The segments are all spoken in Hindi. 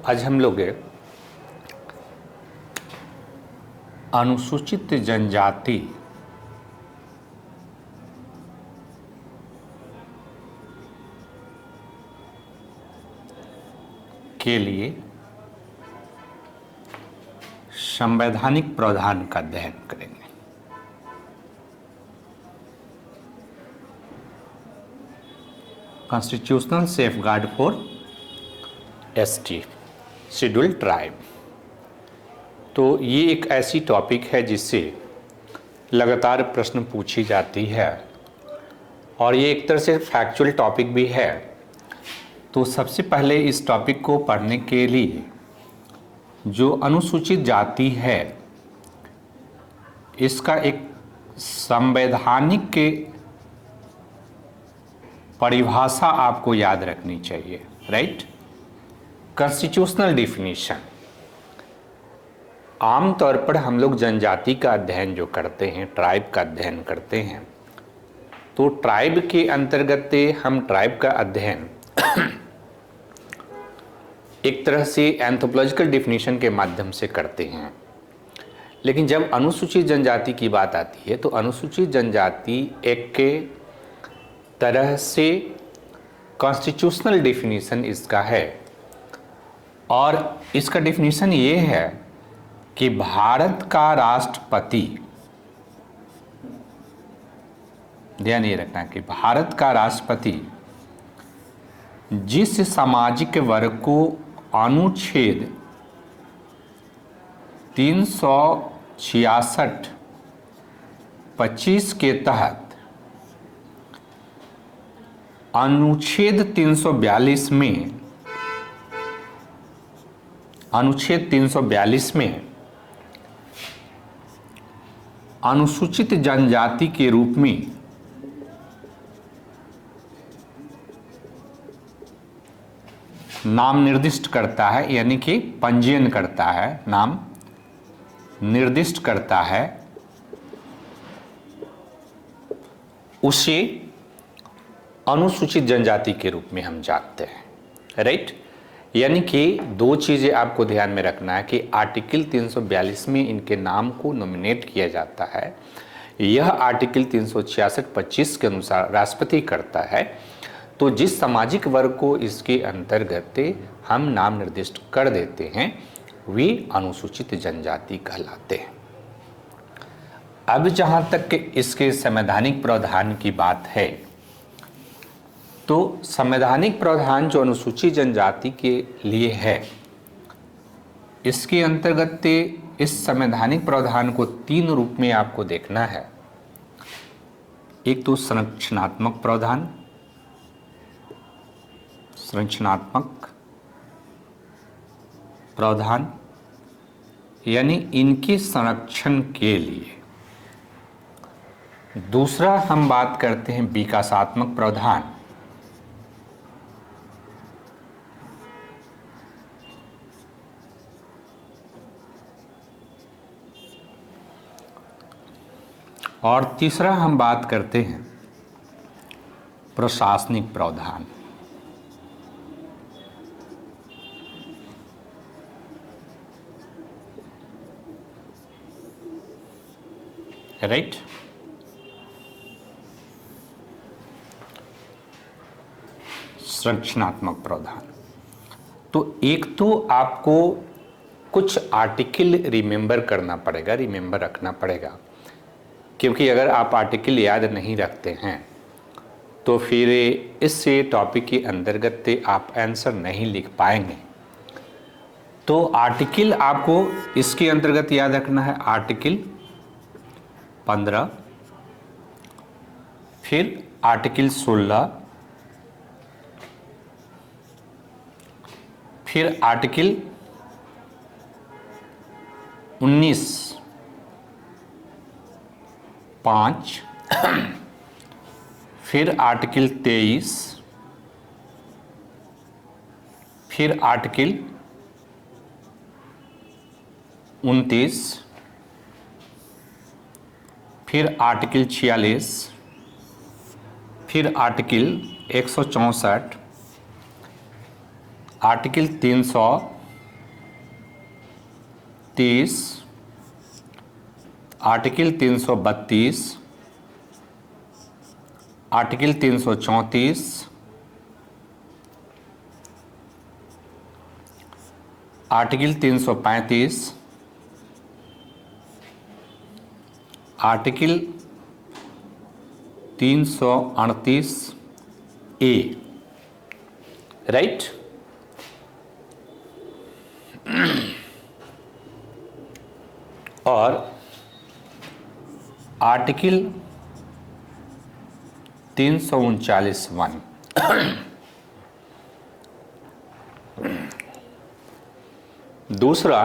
आज हम लोग अनुसूचित जनजाति के लिए संवैधानिक प्रावधान का अध्ययन करेंगे। Constitutional safeguard for ST scheduled tribe. तो ये एक ऐसी टॉपिक है जिससे लगातार प्रश्न पूछी जाती है और ये एक तरह से फैक्चुअल टॉपिक भी है। तो सबसे पहले इस टॉपिक को पढ़ने के लिए जो अनुसूचित जाति है इसका एक संवैधानिक के परिभाषा आपको याद रखनी चाहिए, राइट। Constitutional definition. आमतौर पर हम लोग जनजाति का अध्ययन जो करते हैं, ट्राइब का अध्ययन करते हैं, तो ट्राइब के अंतर्गत हम ट्राइब का अध्ययन एक तरह से एंथ्रोपोलॉजिकल डिफिनीशन के माध्यम से करते हैं। लेकिन जब अनुसूचित जनजाति की बात आती है तो अनुसूचित जनजाति एक के तरह से कॉन्स्टिट्यूशनल डिफिनीशन इसका है और इसका डिफिनीशन ये है कि भारत का राष्ट्रपति, ध्यान ये रखना कि भारत का राष्ट्रपति जिस सामाजिक वर्ग को अनुच्छेद 366(25) के तहत अनुच्छेद 342 में अनुसूचित जनजाति के रूप में नाम निर्दिष्ट करता है, यानी कि पंजीयन करता है, नाम निर्दिष्ट करता है, उसे अनुसूचित जनजाति के रूप में हम जानते हैं, राइट। यानी कि दो चीज़ें आपको ध्यान में रखना है कि आर्टिकल 342 में इनके नाम को नॉमिनेट किया जाता है। यह आर्टिकल 366(25) के अनुसार राष्ट्रपति करता है। तो जिस सामाजिक वर्ग को इसके अंतर्गत हम नाम निर्दिष्ट कर देते हैं वे अनुसूचित जनजाति कहलाते हैं। अब जहाँ तक इसके संवैधानिक प्रावधान की बात है तो संवैधानिक प्रावधान जो अनुसूचित जनजाति के लिए है इसके अंतर्गत इस संवैधानिक प्रावधान को तीन रूप में आपको देखना है। एक तो संरक्षणात्मक प्रावधान, संरचनात्मक प्रावधान यानी इनके संरक्षण के लिए। दूसरा हम बात करते हैं विकासात्मक प्रावधान, और तीसरा हम बात करते हैं प्रशासनिक प्रावधान। राइट। संरचनात्मक प्रावधान। तो एक तो आपको कुछ आर्टिकल रिमेंबर करना पड़ेगा, रिमेंबर रखना पड़ेगा, क्योंकि अगर आप आर्टिकल याद नहीं रखते हैं तो फिर इस टॉपिक के अंतर्गत आप आंसर नहीं लिख पाएंगे। तो आर्टिकल आपको इसके अंतर्गत याद रखना है, आर्टिकल 15, फिर आर्टिकल 16, फिर आर्टिकल 19(5), फिर आर्टिकल 23, फिर आर्टिकल 29, फिर आर्टिकल 46, फिर article 164, article 300, 330, article 332, article 334, article 335, article 338 ए, राइट। और आर्टिकल 339(1). दूसरा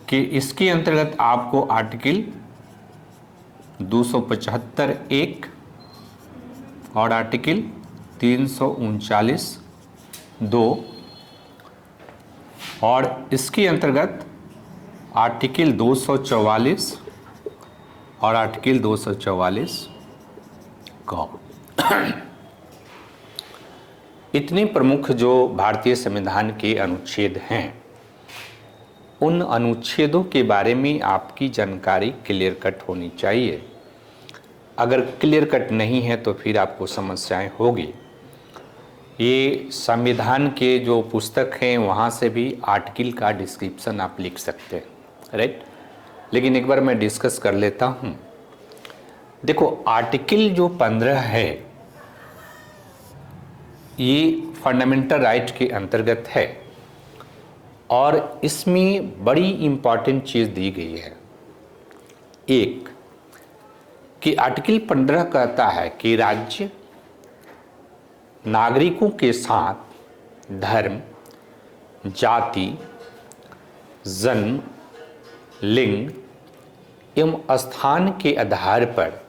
कि इसके अंतर्गत आपको आर्टिकल 275(1) और आर्टिकल 339(2) और इसके अंतर्गत आर्टिकल 244 और आर्टिकल 244 को इतने प्रमुख जो भारतीय संविधान के अनुच्छेद हैं, उन अनुच्छेदों के बारे में आपकी जानकारी क्लियर कट होनी चाहिए। अगर क्लियर कट नहीं है तो फिर आपको समस्याएं होगी। ये संविधान के जो पुस्तक हैं वहाँ से भी आर्टिकल का डिस्क्रिप्शन आप लिख सकते हैं, राइट। लेकिन एक बार मैं डिस्कस कर लेता हूँ। देखो, आर्टिकल जो 15 है ये फंडामेंटल राइट के अंतर्गत है और इसमें बड़ी इम्पॉर्टेंट चीज़ दी गई है। एक कि आर्टिकल 15 कहता है कि राज्य नागरिकों के साथ धर्म, जाति, जन्म, लिंग एवं स्थान के आधार पर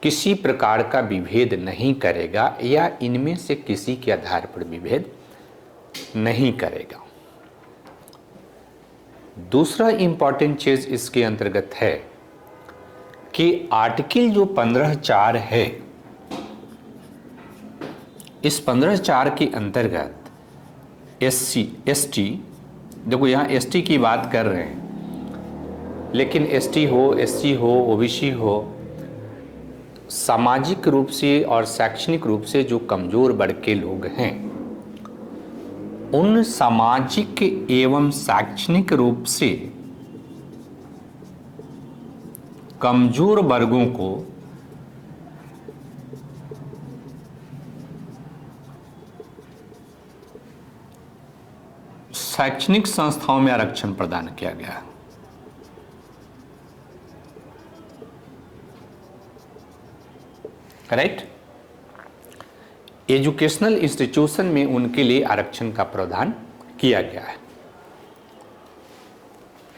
किसी प्रकार का विभेद नहीं करेगा या इनमें से किसी के आधार पर विभेद नहीं करेगा। दूसरा इंपॉर्टेंट चीज इसके अंतर्गत है कि आर्टिकल जो 15(4) है, इस 15(4) के अंतर्गत SC, ST, देखो यहाँ ST की बात कर रहे हैं, लेकिन ST हो, SC हो, OBC हो, सामाजिक रूप से और शैक्षणिक रूप से जो कमजोर वर्ग के लोग हैं, उन सामाजिक एवं शैक्षणिक रूप से कमजोर वर्गों को शैक्षणिक संस्थाओं में आरक्षण प्रदान किया गया है। करेक्ट। एजुकेशनल इंस्टीट्यूशन में उनके लिए आरक्षण का प्रावधान किया गया है।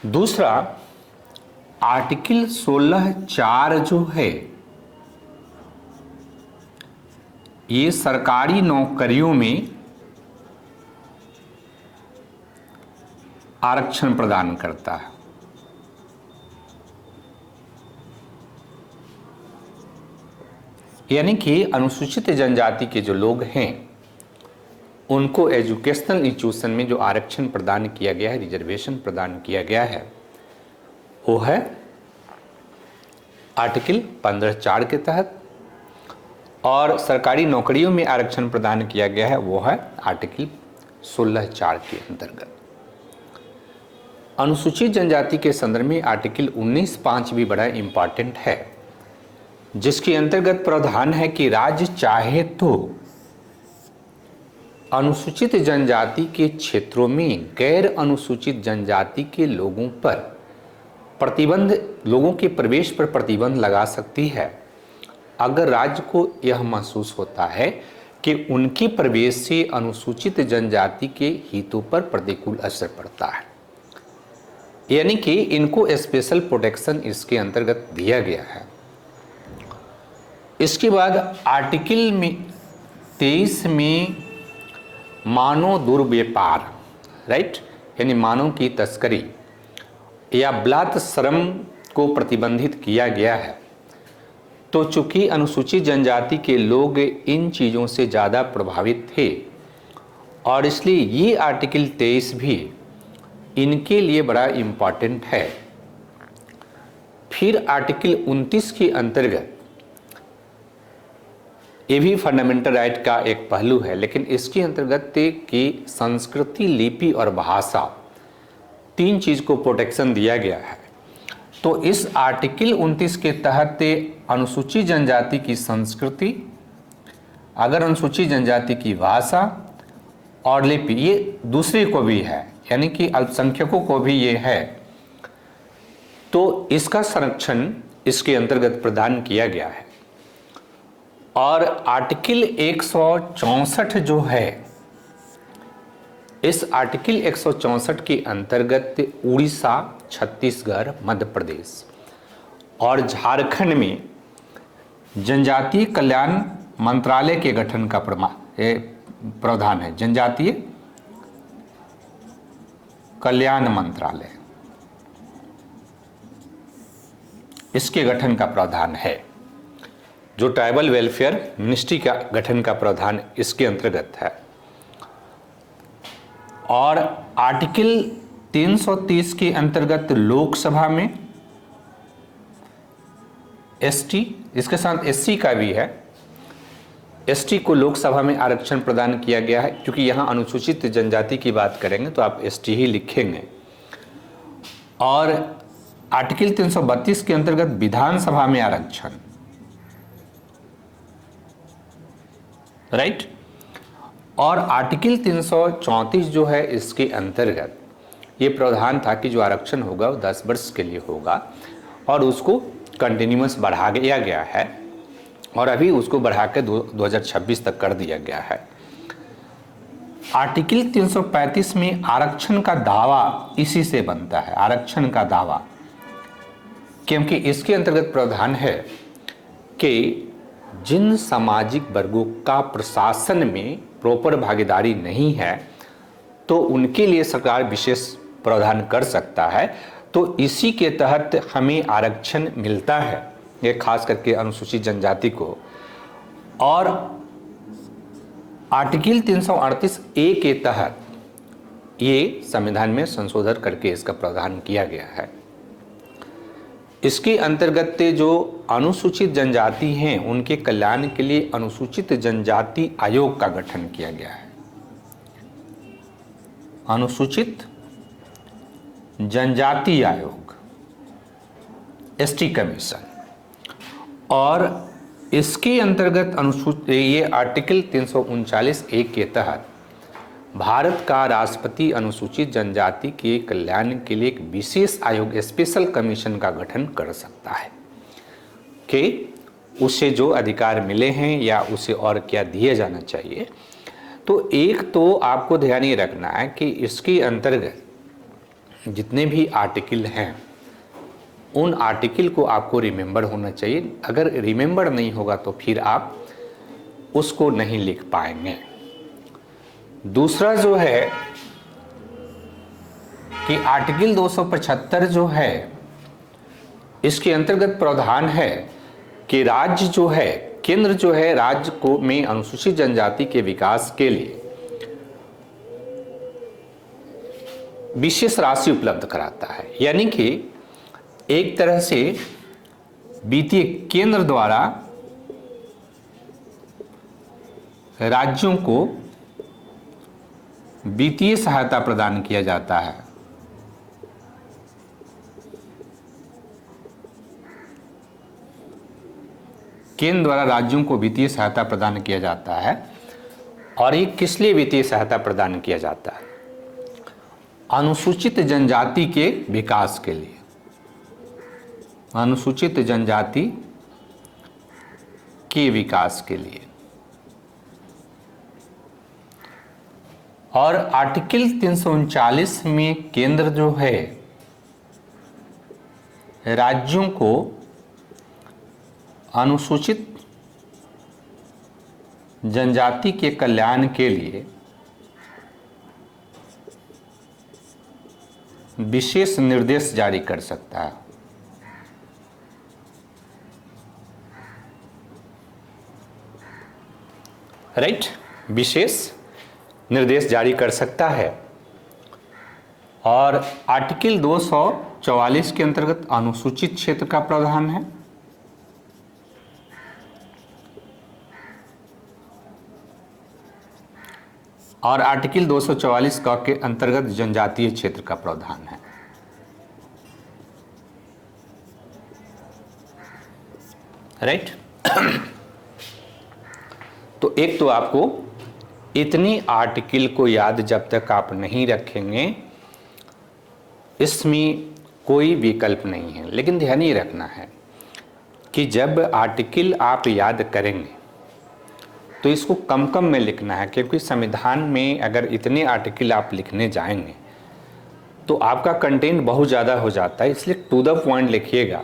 दूसरा, आर्टिकल 16(4) जो है ये सरकारी नौकरियों में आरक्षण प्रदान करता है। यानी कि अनुसूचित जनजाति के जो लोग हैं उनको एजुकेशनल इंस्टीट्यूशन में जो आरक्षण प्रदान किया गया है, रिजर्वेशन प्रदान किया गया है, वो है आर्टिकल 15(4) के तहत, और सरकारी नौकरियों में आरक्षण प्रदान किया गया है वो है आर्टिकल 16(4) के अंतर्गत। अनुसूचित जनजाति के संदर्भ में आर्टिकल 19(5) भी बड़ा इंपॉर्टेंट है, जिसके अंतर्गत प्रावधान है कि राज्य चाहे तो अनुसूचित जनजाति के क्षेत्रों में गैर अनुसूचित जनजाति के लोगों पर प्रतिबंध, लोगों के प्रवेश पर प्रतिबंध लगा सकती है अगर राज्य को यह महसूस होता है कि उनके प्रवेश से अनुसूचित जनजाति के हितों पर प्रतिकूल असर पड़ता है। यानी कि इनको स्पेशल प्रोटेक्शन इसके अंतर्गत दिया गया है। इसके बाद आर्टिकल में 23 में मानव दुर्व्यापार, राइट, यानी मानव की तस्करी या बलात् श्रम को प्रतिबंधित किया गया है। तो चूंकि अनुसूचित जनजाति के लोग इन चीज़ों से ज़्यादा प्रभावित थे और इसलिए ये आर्टिकल 23 भी इनके लिए बड़ा इम्पॉर्टेंट है। फिर आर्टिकल 29 के अंतर्गत, ये भी फंडामेंटल राइट का एक पहलू है, लेकिन इसके अंतर्गत कि संस्कृति, लिपि और भाषा, तीन चीज को प्रोटेक्शन दिया गया है। तो इस आर्टिकल 29 के तहत अनुसूचित जनजाति की संस्कृति, अगर अनुसूचित जनजाति की भाषा और लिपि, ये दूसरे को भी है, यानी कि अल्पसंख्यकों को भी ये है, तो इसका संरक्षण इसके अंतर्गत प्रदान किया गया है। और आर्टिकल 164 जो है, इस आर्टिकल 164 के अंतर्गत उड़ीसा, छत्तीसगढ़, मध्य प्रदेश और झारखंड में जनजातीय कल्याण मंत्रालय के गठन का प्रावधान है। जनजातीय कल्याण मंत्रालय, इसके गठन का प्रावधान है। जो ट्राइबल वेलफेयर मिनिस्ट्री का गठन का प्रावधान इसके अंतर्गत है। और आर्टिकल 330 के अंतर्गत लोकसभा में एसटी, इसके साथ एससी का भी है, एसटी को लोकसभा में आरक्षण प्रदान किया गया है। क्योंकि यहाँ अनुसूचित जनजाति की बात करेंगे तो आप एसटी ही लिखेंगे। और आर्टिकल 332 के अंतर्गत विधानसभा में आरक्षण, राइट। और आर्टिकल 334 जो है, इसके अंतर्गत ये प्रावधान था कि जो आरक्षण होगा वो 10 वर्ष के लिए होगा और उसको कंटिन्यूअस बढ़ा दिया गया है और अभी उसको बढ़ा के 2026 तक कर दिया गया है। आर्टिकल 335 में आरक्षण का दावा इसी से बनता है, आरक्षण का दावा, क्योंकि इसके अंतर्गत प्रावधान है कि जिन सामाजिक वर्गों का प्रशासन में प्रॉपर भागीदारी नहीं है तो उनके लिए सरकार विशेष प्रावधान कर सकता है। तो इसी के तहत हमें आरक्षण मिलता है, ये खास करके अनुसूचित जनजाति को। और आर्टिकल 338 ए के तहत ये संविधान में संशोधन करके इसका प्रावधान किया गया है। इसके अंतर्गत जो अनुसूचित जनजाति हैं उनके कल्याण के लिए अनुसूचित जनजाति आयोग का गठन किया गया है, अनुसूचित जनजाति आयोग, एसटी कमीशन। और इसके अंतर्गत अनुसूचित, ये आर्टिकल 339 ए के तहत भारत का राष्ट्रपति अनुसूचित जनजाति के कल्याण के लिए एक विशेष आयोग, स्पेशल कमीशन का गठन कर सकता है कि उसे जो अधिकार मिले हैं या उसे और क्या दिया जाना चाहिए। तो एक तो आपको ध्यान ये रखना है कि इसके अंतर्गत जितने भी आर्टिकल हैं उन आर्टिकल को आपको रिमेंबर होना चाहिए। अगर रिमेंबर नहीं होगा तो फिर आप उसको नहीं लिख पाएंगे। दूसरा जो है कि आर्टिकल 275 जो है, इसके अंतर्गत प्रावधान है कि राज्य जो है, केंद्र जो है, राज्य को में अनुसूचित जनजाति के विकास के लिए विशेष राशि उपलब्ध कराता है। यानी कि एक तरह से वित्तीय केंद्र द्वारा राज्यों को वित्तीय सहायता प्रदान किया जाता है। केंद्र द्वारा राज्यों को वित्तीय सहायता प्रदान किया जाता है। और ये किस लिए वित्तीय सहायता प्रदान किया जाता है? अनुसूचित जनजाति के विकास के लिए, अनुसूचित जनजाति के विकास के लिए। और आर्टिकल 339 में केंद्र जो है राज्यों को अनुसूचित जनजाति के कल्याण के लिए विशेष निर्देश जारी कर सकता है। राइट, विशेष निर्देश जारी कर सकता है। और आर्टिकल 244 के अंतर्गत अनुसूचित क्षेत्र का प्रावधान है। और आर्टिकल 244 का के अंतर्गत जनजातीय क्षेत्र का प्रावधान है। राइट तो एक तो आपको इतनी आर्टिकल को याद जब तक आप नहीं रखेंगे, इसमें कोई विकल्प नहीं है। लेकिन ध्यान ये रखना है कि जब आर्टिकल आप याद करेंगे तो इसको कम कम में लिखना है, क्योंकि संविधान में अगर इतने आर्टिकल आप लिखने जाएंगे तो आपका कंटेंट बहुत ज़्यादा हो जाता है। इसलिए टू द पॉइंट लिखिएगा,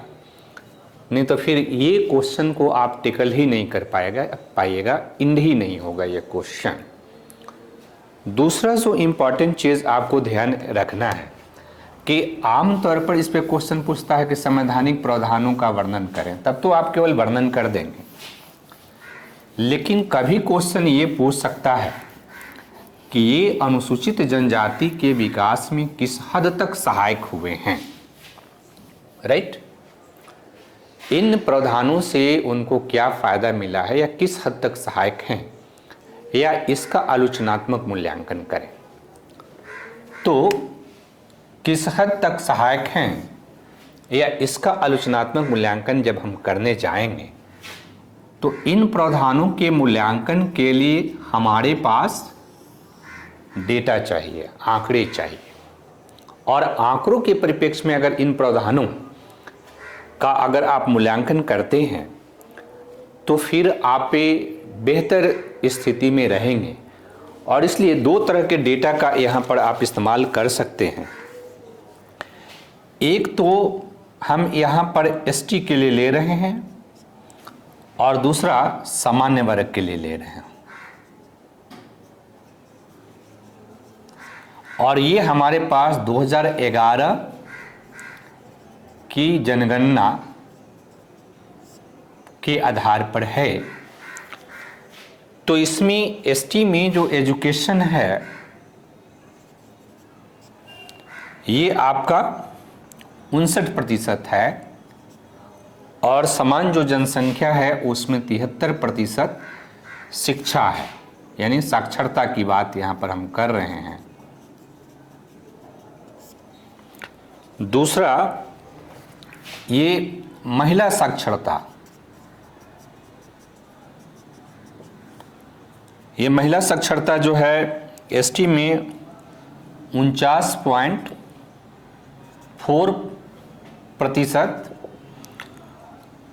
नहीं तो फिर ये क्वेश्चन को आप टिकल ही नहीं कर पाइएगा, इंड ही नहीं होगा ये क्वेश्चन। दूसरा जो इम्पॉर्टेंट चीज़ आपको ध्यान रखना है कि आमतौर पर इस पे क्वेश्चन पूछता है कि संवैधानिक प्रावधानों का वर्णन करें, तब तो आप केवल वर्णन कर देंगे। लेकिन कभी क्वेश्चन ये पूछ सकता है कि ये अनुसूचित जनजाति के विकास में किस हद तक सहायक हुए हैं। राइट इन प्रावधानों से उनको क्या फायदा मिला है या किस हद तक सहायक हैं, या इसका आलोचनात्मक मूल्यांकन करें। तो किस हद तक सहायक हैं या इसका आलोचनात्मक मूल्यांकन जब हम करने जाएंगे तो इन प्रावधानों के मूल्यांकन के लिए हमारे पास डेटा चाहिए, आंकड़े चाहिए। और आंकड़ों के परिप्रेक्ष्य में अगर इन प्रावधानों का अगर आप मूल्यांकन करते हैं तो फिर आप बेहतर स्थिति में रहेंगे। और इसलिए दो तरह के डेटा का यहाँ पर आप इस्तेमाल कर सकते हैं। एक तो हम यहाँ पर एसटी के लिए ले रहे हैं और दूसरा सामान्य वर्ग के लिए ले रहे हैं। और ये हमारे पास 2011 की जनगणना के आधार पर है। तो इसमें एसटी में जो एजुकेशन है ये आपका 59% है और समान जो जनसंख्या है उसमें 73% शिक्षा है, यानी साक्षरता की बात यहाँ पर हम कर रहे हैं। दूसरा ये महिला साक्षरता, ये महिला साक्षरता जो है एसटी में 49.4%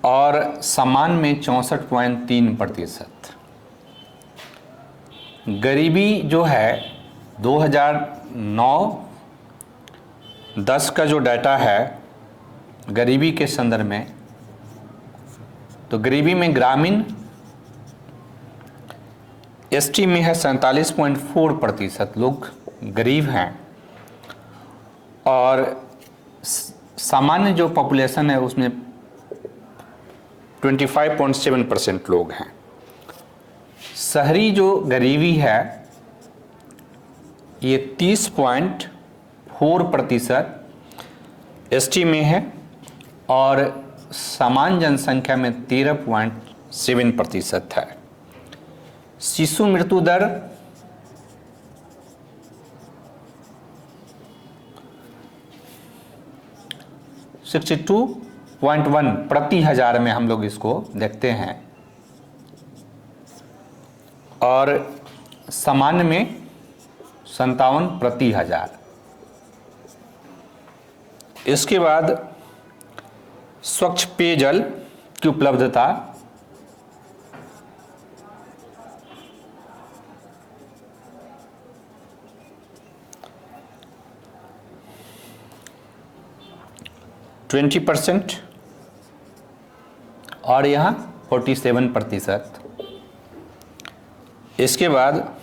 और समान में 64.3%। गरीबी जो है 2009-10 का जो डाटा है गरीबी के संदर्भ में, तो गरीबी में ग्रामीण एसटी में है 47.4% लोग गरीब हैं और सामान्य जो पॉपुलेशन है उसमें 25.7% लोग हैं। शहरी जो गरीबी है ये 30.4% एसटी में है और समान जनसंख्या में 13.7% है। शिशु मृत्यु दर 62.1 प्रति हजार में हम लोग इसको देखते हैं और सामान्य में 57 प्रति हजार। इसके बाद स्वच्छ पेयजल की उपलब्धता 20% और यहाँ 47%। इसके बाद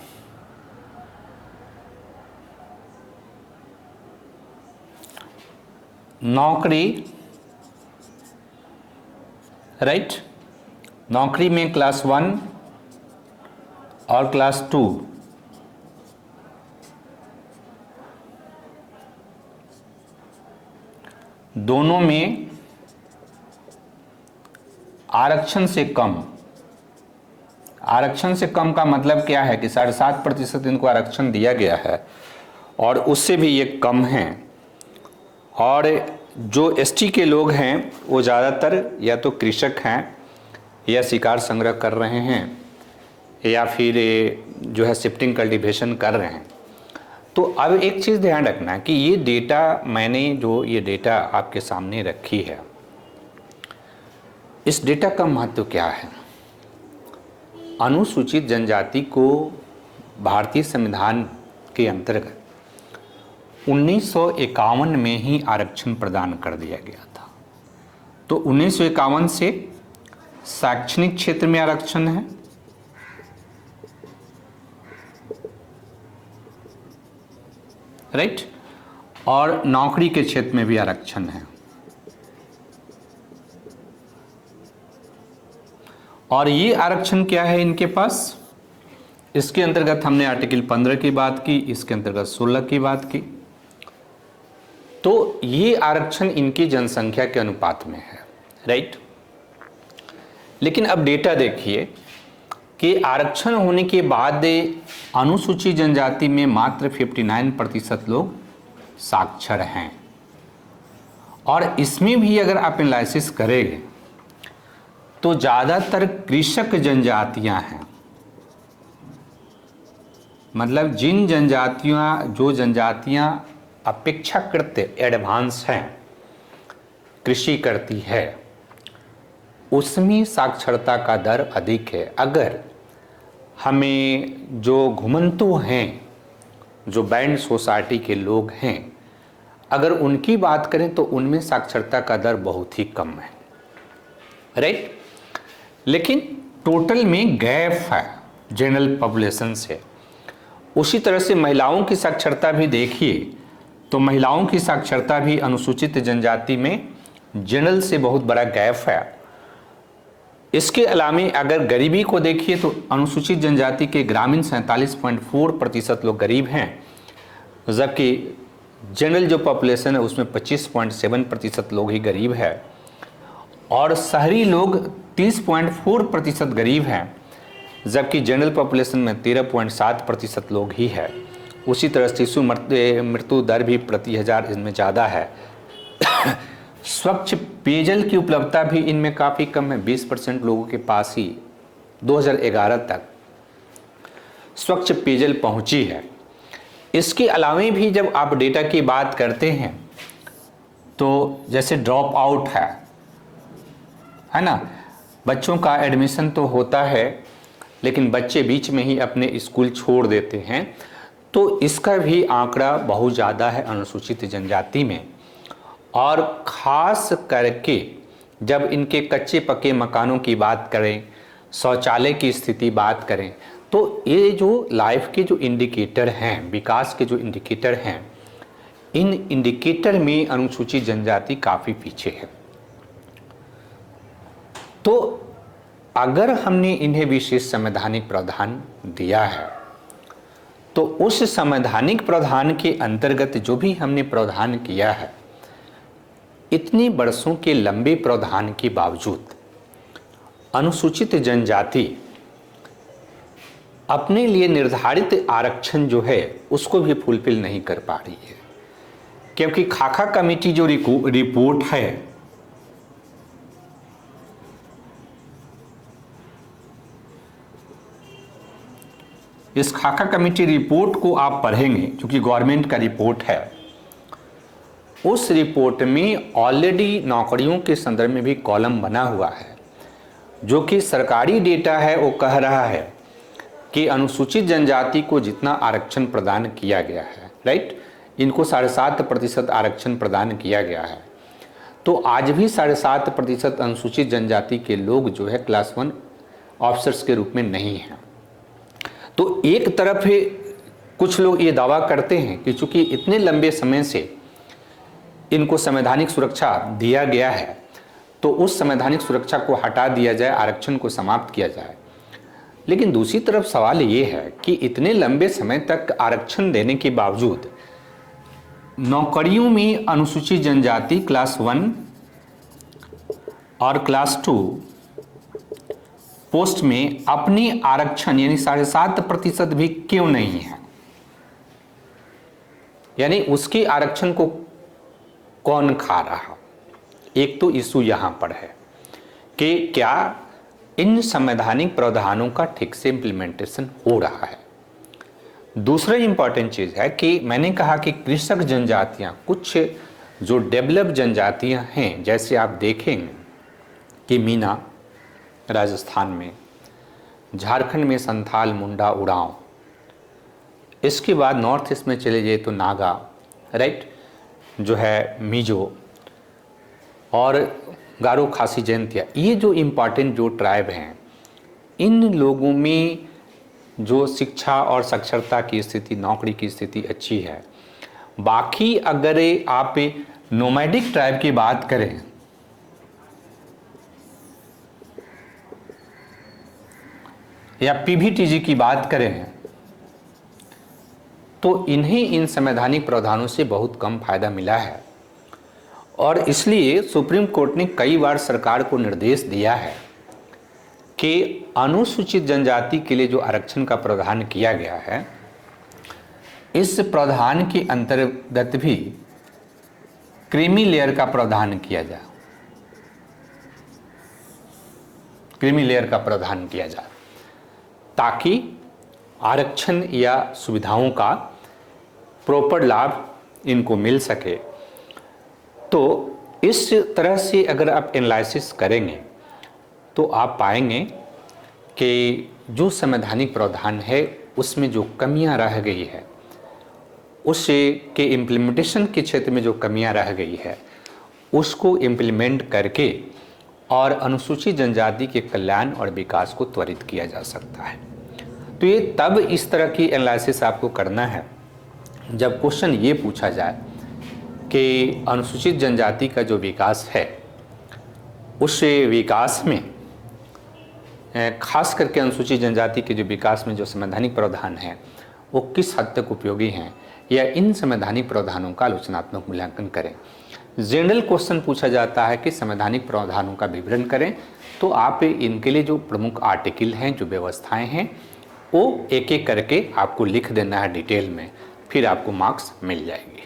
नौकरी, राइट, नौकरी में क्लास 1 और क्लास 2 दोनों में आरक्षण से कम, आरक्षण से कम का मतलब क्या है कि 7.5% इनको आरक्षण दिया गया है और उससे भी ये कम हैं। और जो एसटी के लोग हैं वो ज़्यादातर या तो कृषक हैं या शिकार संग्रह कर रहे हैं या फिर जो है शिफ्टिंग कल्टीवेशन कर रहे हैं। तो अब एक चीज़ ध्यान रखना कि ये डेटा मैंने जो ये डेटा आपके सामने रखी है, इस डेटा का महत्व क्या है? अनुसूचित जनजाति को भारतीय संविधान के अंतर्गत 1951 में ही आरक्षण प्रदान कर दिया गया था। तो 1951 से शैक्षणिक क्षेत्र में आरक्षण है, राइट, और नौकरी के क्षेत्र में भी आरक्षण है। और ये आरक्षण क्या है इनके पास? इसके अंतर्गत हमने आर्टिकल 15 की बात की, इसके अंतर्गत 16 की बात की। तो ये आरक्षण इनकी जनसंख्या के अनुपात में है, राइट। लेकिन अब डेटा देखिए कि आरक्षण होने के बाद अनुसूचित जनजाति में मात्र 59% लोग साक्षर हैं। और इसमें भी अगर आप एनालिसिस करेंगे तो ज़्यादातर कृषक जनजातियां हैं। मतलब जिन जो जनजातियां अपेक्षाकृत एडवांस हैं, कृषि करती है, उसमें साक्षरता का दर अधिक है। अगर हमें जो घुमंतु हैं, जो बैंड सोसाइटी के लोग हैं, अगर उनकी बात करें तो उनमें साक्षरता का दर बहुत ही कम है, राइट। लेकिन टोटल में गैप है जनरल पॉपुलेशन से। उसी तरह से महिलाओं की साक्षरता भी देखिए तो महिलाओं की साक्षरता भी अनुसूचित जनजाति में जनरल से बहुत बड़ा गैप है। इसके अलावा अगर गरीबी को देखिए तो अनुसूचित जनजाति के ग्रामीण 47.4% लोग गरीब हैं, जबकि जनरल जो पॉपुलेशन है उसमें 25.7% लोग ही गरीब है। और शहरी लोग 30.4% गरीब हैं, जबकि जनरल पॉपुलेशन में 13.7% लोग ही है। उसी तरह शिशु मृत्यु दर भी प्रति हजार इनमें ज़्यादा है। स्वच्छ पेयजल की उपलब्धता भी इनमें काफ़ी कम है, 20% लोगों के पास ही 2011 तक स्वच्छ पेयजल पहुंची है। इसके अलावा भी जब आप डेटा की बात करते हैं तो जैसे ड्रॉप आउट है ना, बच्चों का एडमिशन तो होता है लेकिन बच्चे बीच में ही अपने स्कूल छोड़ देते हैं, तो इसका भी आंकड़ा बहुत ज़्यादा है अनुसूचित जनजाति में। और ख़ास करके जब इनके कच्चे पक्के मकानों की बात करें, शौचालय की स्थिति बात करें, तो ये जो लाइफ के जो इंडिकेटर हैं, विकास के जो इंडिकेटर हैं, इन इंडिकेटर में अनुसूचित जनजाति काफ़ी पीछे है। तो अगर हमने इन्हें विशेष संवैधानिक प्रावधान दिया है तो उस संवैधानिक प्रावधान के अंतर्गत जो भी हमने प्रावधान किया है, इतने वर्षों के लंबे प्रावधान के बावजूद अनुसूचित जनजाति अपने लिए निर्धारित आरक्षण जो है उसको भी फुलफिल नहीं कर पा रही है। क्योंकि खाका कमेटी जो रिपोर्ट है, इस खाका कमेटी रिपोर्ट को आप पढ़ेंगे, क्योंकि गवर्नमेंट का रिपोर्ट है, उस रिपोर्ट में ऑलरेडी नौकरियों के संदर्भ में भी कॉलम बना हुआ है। जो कि सरकारी डेटा है वो कह रहा है कि अनुसूचित जनजाति को जितना आरक्षण प्रदान किया गया है, राइट, इनको 7.5% आरक्षण प्रदान किया गया है, तो आज भी 7.5% अनुसूचित जनजाति के लोग जो है क्लास 1 ऑफिसर्स के रूप में नहीं हैं। तो एक तरफ कुछ लोग ये दावा करते हैं कि चूंकि इतने लंबे समय से इनको संवैधानिक सुरक्षा दिया गया है तो उस संवैधानिक सुरक्षा को हटा दिया जाए, आरक्षण को समाप्त किया जाए। लेकिन दूसरी तरफ सवाल ये है कि इतने लंबे समय तक आरक्षण देने के बावजूद नौकरियों में अनुसूचित जनजाति क्लास 1 और क्लास 2 पोस्ट में अपनी आरक्षण यानी 7.5% भी क्यों नहीं है, यानी उसके आरक्षण को कौन खा रहा। एक तो इशू यहां पर है कि क्या इन संवैधानिक प्रावधानों का ठीक से इंप्लीमेंटेशन हो रहा है। दूसरा इंपॉर्टेंट चीज है कि मैंने कहा कि कृषक जनजातियां, कुछ जो डेवलप जनजातियां हैं, जैसे आप देखेंगे कि मीना राजस्थान में, झारखंड में संथाल, मुंडा, उरांव, इसके बाद नॉर्थ ईस्ट में चले जाए तो नागा, राइट, जो है मिजो और गारो, खासी, जयंतिया, ये जो इम्पॉर्टेंट जो ट्राइब हैं, इन लोगों में जो शिक्षा और साक्षरता की स्थिति, नौकरी की स्थिति अच्छी है। बाकी अगर आप नोमैडिक ट्राइब की बात करें या पीवीटीजी की बात करें तो इन्हें इन संवैधानिक प्रावधानों से बहुत कम फायदा मिला है और इसलिए सुप्रीम कोर्ट ने कई बार सरकार को निर्देश दिया है कि अनुसूचित जनजाति के लिए जो आरक्षण का प्रावधान किया गया है, इस प्रावधान के अंतर्गत भी क्रीमी लेयर का प्रावधान किया जाए, क्रीमी लेयर का प्रावधान किया जाए ताकि आरक्षण या सुविधाओं का प्रॉपर लाभ इनको मिल सके। तो इस तरह से अगर आप एनालिसिस करेंगे तो आप पाएंगे कि जो संवैधानिक प्रावधान है उसमें जो कमियां रह गई है, उससे के इम्प्लीमेंटेशन के क्षेत्र में जो कमियां रह गई है, उसको इम्प्लीमेंट करके और अनुसूचित जनजाति के कल्याण और विकास को त्वरित किया जा सकता है। तो ये तब इस तरह की एनालिसिस आपको करना है जब क्वेश्चन ये पूछा जाए कि अनुसूचित जनजाति का जो विकास है, उस विकास में खास करके अनुसूचित जनजाति के जो विकास में जो संवैधानिक प्रावधान है वो किस हद तक उपयोगी हैं, या इन संवैधानिक प्रावधानों का आलोचनात्मक मूल्यांकन करें। जनरल क्वेश्चन पूछा जाता है कि संवैधानिक प्रावधानों का विवरण करें, तो आप इनके लिए जो प्रमुख आर्टिकल हैं, जो व्यवस्थाएं हैं, वो एक एक करके आपको लिख देना है डिटेल में, फिर आपको मार्क्स मिल जाएंगे।